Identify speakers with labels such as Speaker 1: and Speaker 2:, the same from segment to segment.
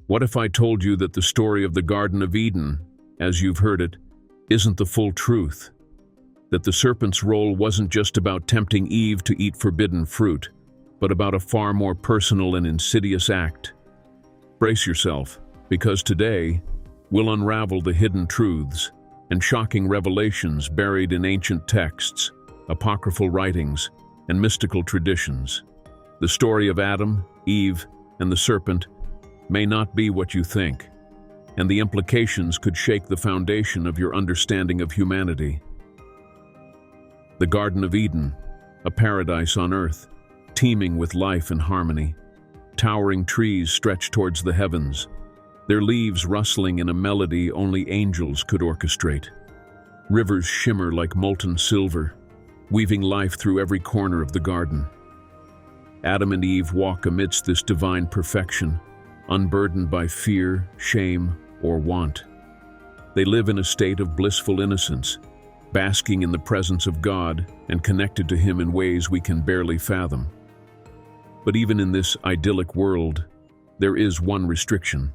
Speaker 1: What if I told you that the story of the Garden of Eden, as you've heard it, isn't the full truth? That the serpent's role wasn't just about tempting Eve to eat forbidden fruit, but about a far more personal and insidious act. Brace yourself, because today, we'll unravel the hidden truths and shocking revelations buried in ancient texts, apocryphal writings, and mystical traditions. The story of Adam, Eve, and the serpent may not be what you think, and the implications could shake the foundation of your understanding of humanity. The Garden of Eden, a paradise on earth, teeming with life and harmony. Towering trees stretch towards the heavens, their leaves rustling in a melody only angels could orchestrate. Rivers shimmer like molten silver, weaving life through every corner of the garden. Adam and Eve walk amidst this divine perfection, unburdened by fear, shame, or want. They live in a state of blissful innocence, basking in the presence of God and connected to Him in ways we can barely fathom. But even in this idyllic world, there is one restriction.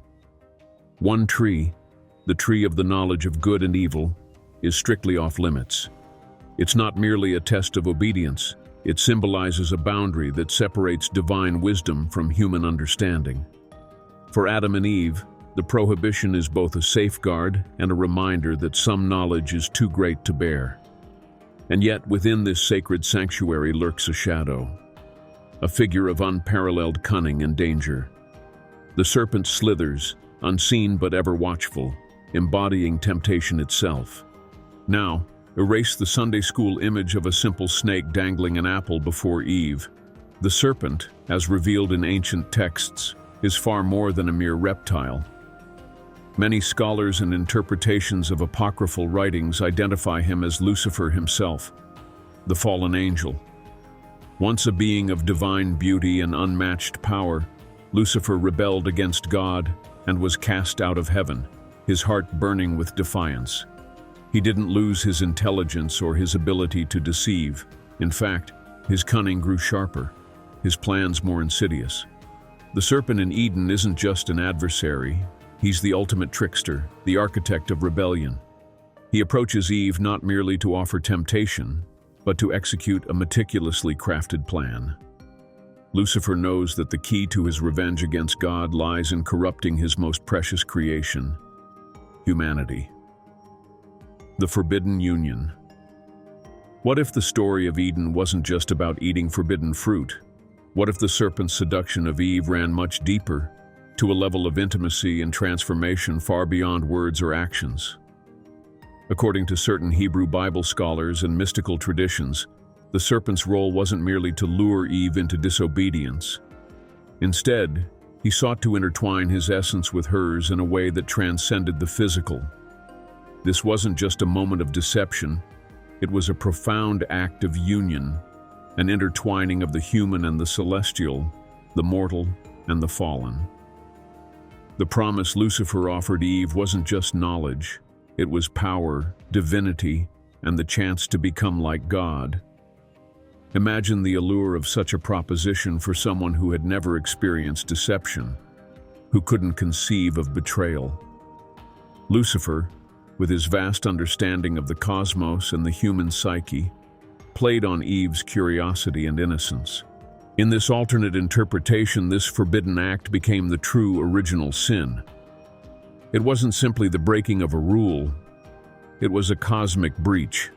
Speaker 1: One tree, the tree of the knowledge of good and evil, is strictly off limits. It's not merely a test of obedience, it symbolizes a boundary that separates divine wisdom from human understanding. For Adam and Eve, the prohibition is both a safeguard and a reminder that some knowledge is too great to bear. And yet, within this sacred sanctuary lurks a shadow, a figure of unparalleled cunning and danger. The serpent slithers, unseen but ever watchful, embodying temptation itself. Now, erase the Sunday school image of a simple snake dangling an apple before Eve. The serpent, as revealed in ancient texts, is far more than a mere reptile. Many scholars and interpretations of apocryphal writings identify him as Lucifer himself, the fallen angel. Once a being of divine beauty and unmatched power, Lucifer rebelled against God and was cast out of heaven, his heart burning with defiance. He didn't lose his intelligence or his ability to deceive. In fact, his cunning grew sharper, his plans more insidious. The serpent in Eden isn't just an adversary, he's the ultimate trickster, the architect of rebellion. He approaches Eve not merely to offer temptation, but to execute a meticulously crafted plan. Lucifer knows that the key to his revenge against God lies in corrupting his most precious creation, humanity. The forbidden union. What if the story of Eden wasn't just about eating forbidden fruit? What if the serpent's seduction of Eve ran much deeper, to a level of intimacy and transformation far beyond words or actions? According to certain Hebrew Bible scholars and mystical traditions, the serpent's role wasn't merely to lure Eve into disobedience. Instead, he sought to intertwine his essence with hers in a way that transcended the physical. This wasn't just a moment of deception, it was a profound act of union, an intertwining of the human and the celestial, the mortal and the fallen. The promise Lucifer offered Eve wasn't just knowledge, it was power, divinity, and the chance to become like God. Imagine the allure of such a proposition for someone who had never experienced deception, who couldn't conceive of betrayal. Lucifer, with his vast understanding of the cosmos and the human psyche, played on Eve's curiosity and innocence. In this alternate interpretation, this forbidden act became the true original sin. It wasn't simply the breaking of a rule, it was a cosmic breach,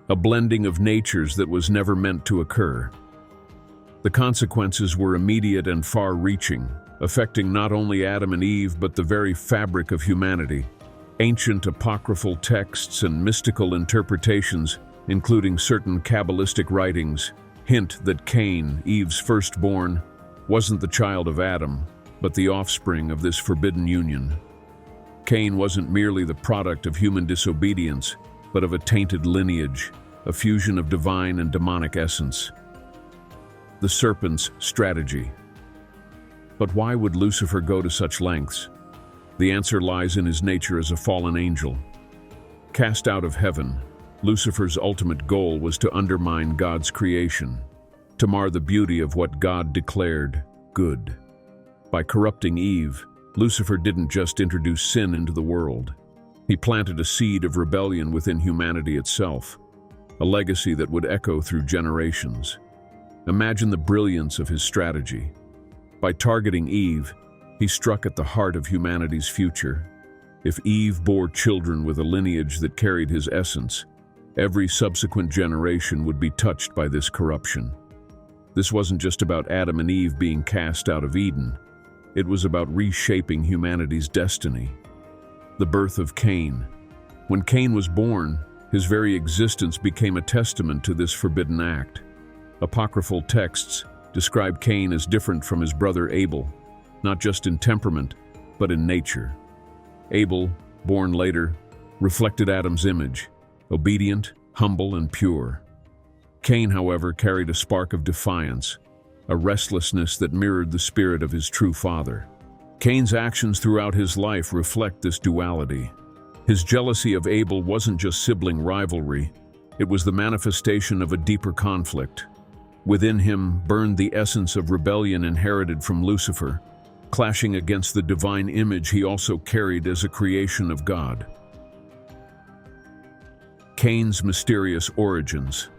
Speaker 1: a blending of natures that was never meant to occur. The consequences were immediate and far-reaching, affecting not only Adam and Eve but the very fabric of humanity. Ancient apocryphal texts and mystical interpretations, including certain Kabbalistic writings, hint that Cain, Eve's firstborn, wasn't the child of Adam, but the offspring of this forbidden union. Cain wasn't merely the product of human disobedience, but of a tainted lineage, a fusion of divine and demonic essence. The serpent's strategy. But why would Lucifer go to such lengths? The answer lies in his nature as a fallen angel. Cast out of heaven, Lucifer's ultimate goal was to undermine God's creation, to mar the beauty of what God declared good. By corrupting Eve, Lucifer didn't just introduce sin into the world. He planted a seed of rebellion within humanity itself, a legacy that would echo through generations. Imagine the brilliance of his strategy. By targeting Eve, he struck at the heart of humanity's future. If Eve bore children with a lineage that carried his essence, every subsequent generation would be touched by this corruption. This wasn't just about Adam and Eve being cast out of Eden. It was about reshaping humanity's destiny. The birth of Cain. When Cain was born, his very existence became a testament to this forbidden act. Apocryphal texts describe Cain as different from his brother Abel, not just in temperament, but in nature. Abel, born later, reflected Adam's image, obedient, humble, and pure. Cain, however, carried a spark of defiance, a restlessness that mirrored the spirit of his true father. Cain's actions throughout his life reflect this duality. His jealousy of Abel wasn't just sibling rivalry, it was the manifestation of a deeper conflict. Within him burned the essence of rebellion inherited from Lucifer, clashing against the divine image he also carried as a creation of God. Cain's mysterious origins.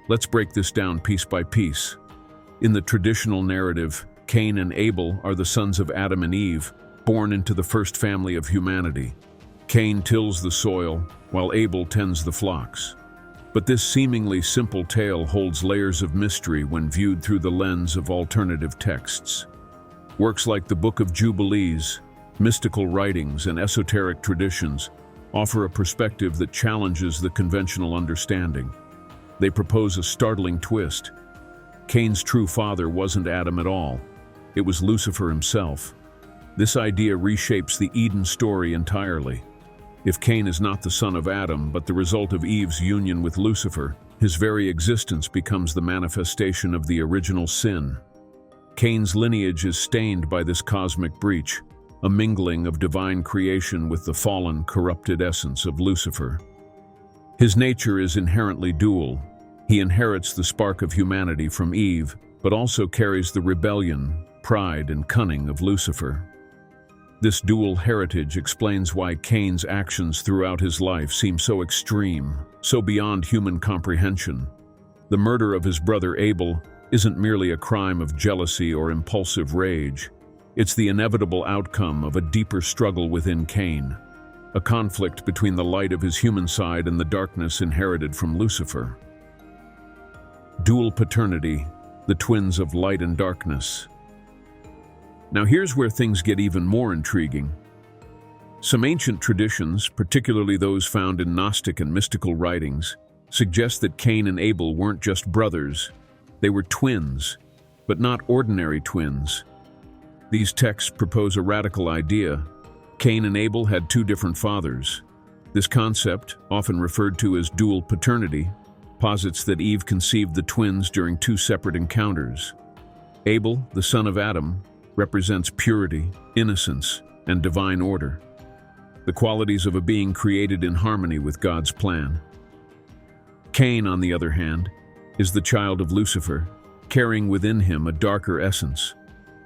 Speaker 1: Let's break this down piece by piece. In the traditional narrative, Cain and Abel are the sons of Adam and Eve, born into the first family of humanity. Cain tills the soil, while Abel tends the flocks. But this seemingly simple tale holds layers of mystery when viewed through the lens of alternative texts. Works like the Book of Jubilees, mystical writings, and esoteric traditions offer a perspective that challenges the conventional understanding. They propose a startling twist. Cain's true father wasn't Adam at all. It was Lucifer himself. This idea reshapes the Eden story entirely. If Cain is not the son of Adam, but the result of Eve's union with Lucifer, his very existence becomes the manifestation of the original sin. Cain's lineage is stained by this cosmic breach, a mingling of divine creation with the fallen, corrupted essence of Lucifer. His nature is inherently dual. He inherits the spark of humanity from Eve, but also carries the rebellion, pride, and cunning of Lucifer. This dual heritage explains why Cain's actions throughout his life seem so extreme, so beyond human comprehension. The murder of his brother Abel isn't merely a crime of jealousy or impulsive rage. It's the inevitable outcome of a deeper struggle within Cain, a conflict between the light of his human side and the darkness inherited from Lucifer. Dual paternity, the twins of light and darkness. Now here's where things get even more intriguing. Some ancient traditions, particularly those found in Gnostic and mystical writings, suggest that Cain and Abel weren't just brothers, they were twins, but not ordinary twins. These texts propose a radical idea. Cain and Abel had two different fathers. This concept, often referred to as dual paternity, posits that Eve conceived the twins during two separate encounters. Abel, the son of Adam, represents purity, innocence, and divine order, the qualities of a being created in harmony with God's plan. Cain, on the other hand, is the child of Lucifer, carrying within him a darker essence,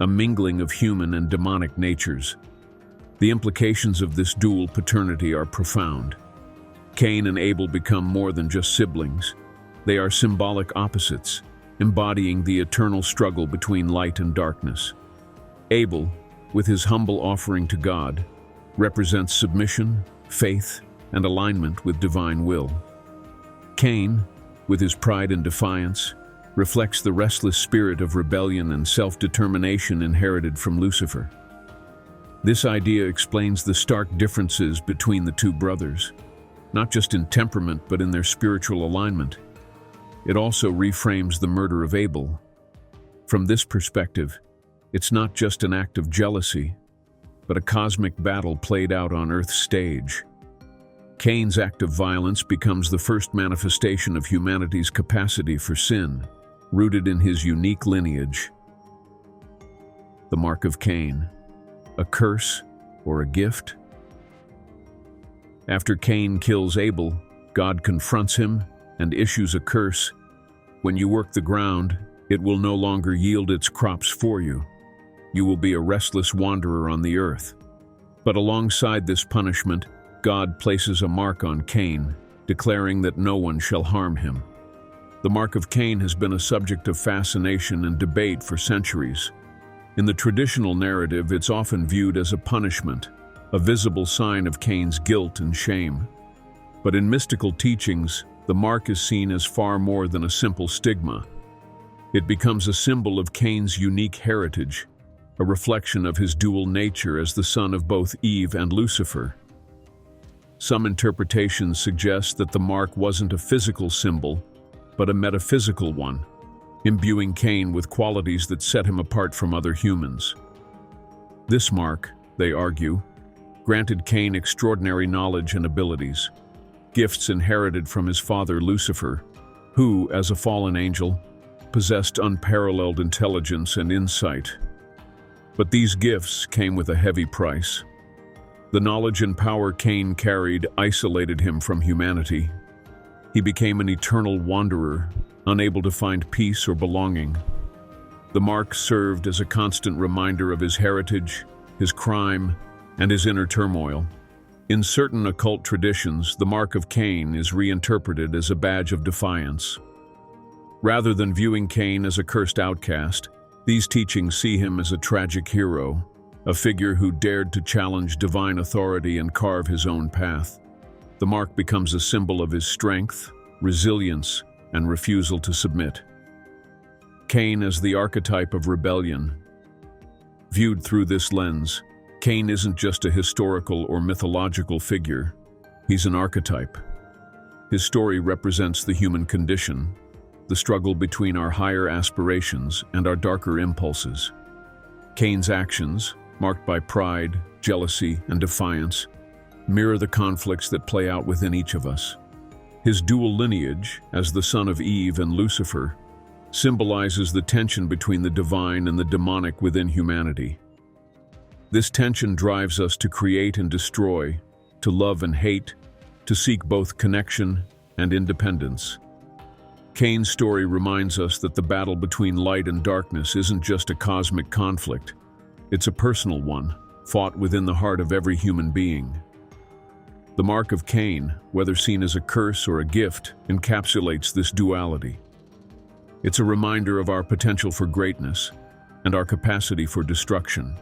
Speaker 1: a mingling of human and demonic natures. The implications of this dual paternity are profound. Cain and Abel become more than just siblings. They are symbolic opposites, embodying the eternal struggle between light and darkness. Abel, with his humble offering to God, represents submission, faith, and alignment with divine will. Cain, with his pride and defiance, reflects the restless spirit of rebellion and self-determination inherited from Lucifer. This idea explains the stark differences between the two brothers, not just in temperament but in their spiritual alignment. It also reframes the murder of Abel. From this perspective, it's not just an act of jealousy, but a cosmic battle played out on Earth's stage. Cain's act of violence becomes the first manifestation of humanity's capacity for sin, rooted in his unique lineage. The mark of Cain, a curse or a gift? After Cain kills Abel, God confronts him and issues a curse. When you work the ground, it will no longer yield its crops for you. you will be a restless wanderer on the earth. But alongside this punishment, God places a mark on Cain, declaring that no one shall harm him. The mark of Cain has been a subject of fascination and debate for centuries. In the traditional narrative, it's often viewed as a punishment, a visible sign of Cain's guilt and shame. But in mystical teachings, the mark is seen as far more than a simple stigma. It becomes a symbol of Cain's unique heritage, a reflection of his dual nature as the son of both Eve and Lucifer. Some interpretations suggest that the mark wasn't a physical symbol, but a metaphysical one, imbuing Cain with qualities that set him apart from other humans. This mark, they argue, granted Cain extraordinary knowledge and abilities, gifts inherited from his father Lucifer, who, as a fallen angel, possessed unparalleled intelligence and insight. But these gifts came with a heavy price. The knowledge and power Cain carried isolated him from humanity. He became an eternal wanderer, unable to find peace or belonging. The mark served as a constant reminder of his heritage, his crime, and his inner turmoil. In certain occult traditions, the mark of Cain is reinterpreted as a badge of defiance. Rather than viewing Cain as a cursed outcast, these teachings see him as a tragic hero, a figure who dared to challenge divine authority and carve his own path. The mark becomes a symbol of his strength, resilience, and refusal to submit. Cain as the archetype of rebellion. Viewed through this lens, Cain isn't just a historical or mythological figure, he's an archetype. His story represents the human condition, the struggle between our higher aspirations and our darker impulses. Cain's actions, marked by pride, jealousy, and defiance, mirror the conflicts that play out within each of us. His dual lineage, as the son of Eve and Lucifer, symbolizes the tension between the divine and the demonic within humanity. This tension drives us to create and destroy, to love and hate, to seek both connection and independence. Cain's story reminds us that the battle between light and darkness isn't just a cosmic conflict. It's a personal one, fought within the heart of every human being. The mark of Cain, whether seen as a curse or a gift, encapsulates this duality. It's a reminder of our potential for greatness and our capacity for destruction.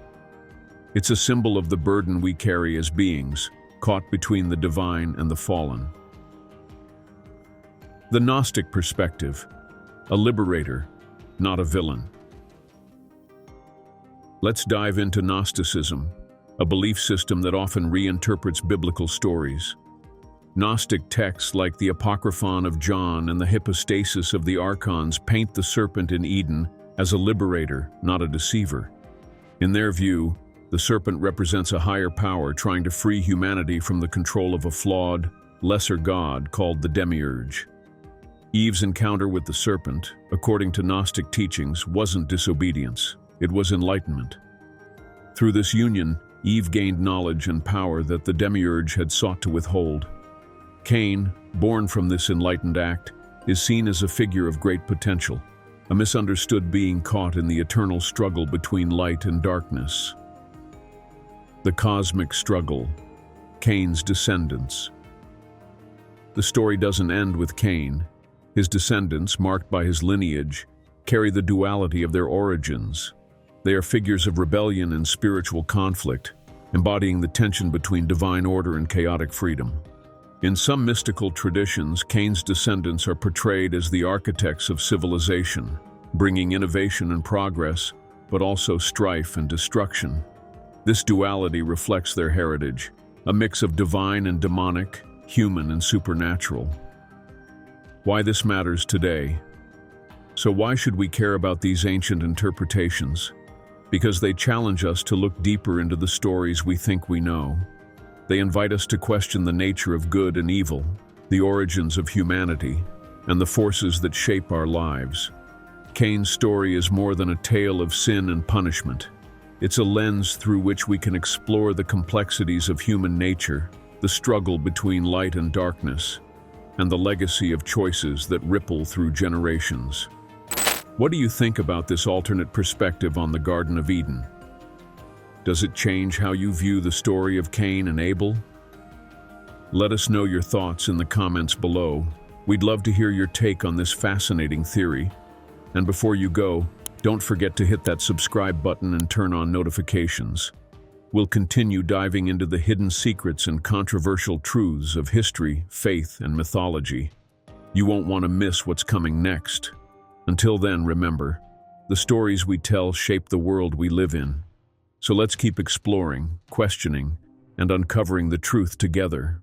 Speaker 1: It's a symbol of the burden we carry as beings, caught between the divine and the fallen. The Gnostic perspective, a liberator, not a villain. Let's dive into Gnosticism, a belief system that often reinterprets biblical stories. Gnostic texts like the Apocryphon of John and the Hypostasis of the Archons paint the serpent in Eden as a liberator, not a deceiver. In their view, the serpent represents a higher power trying to free humanity from the control of a flawed, lesser god called the demiurge. Eve's encounter with the serpent, according to Gnostic teachings, wasn't disobedience, it was enlightenment. Through this union, Eve gained knowledge and power that the demiurge had sought to withhold. Cain, born from this enlightened act, is seen as a figure of great potential, a misunderstood being caught in the eternal struggle between light and darkness. The cosmic struggle, Cain's descendants. The story doesn't end with Cain. His descendants, marked by his lineage, carry the duality of their origins. They are figures of rebellion and spiritual conflict, embodying the tension between divine order and chaotic freedom. In some mystical traditions, Cain's descendants are portrayed as the architects of civilization, bringing innovation and progress, but also strife and destruction. This duality reflects their heritage, a mix of divine and demonic, human and supernatural. Why this matters today. So why should we care about these ancient interpretations? Because they challenge us to look deeper into the stories we think we know. They invite us to question the nature of good and evil, the origins of humanity, and the forces that shape our lives. Cain's story is more than a tale of sin and punishment. It's a lens through which we can explore the complexities of human nature, the struggle between light and darkness, and the legacy of choices that ripple through generations. What do you think about this alternate perspective on the Garden of Eden? Does it change how you view the story of Cain and Abel? Let us know your thoughts in the comments below. We'd love to hear your take on this fascinating theory. And before you go, don't forget to hit that subscribe button and turn on notifications. We'll continue diving into the hidden secrets and controversial truths of history, faith, and mythology. You won't want to miss what's coming next. Until then, remember, the stories we tell shape the world we live in. So let's keep exploring, questioning, and uncovering the truth together.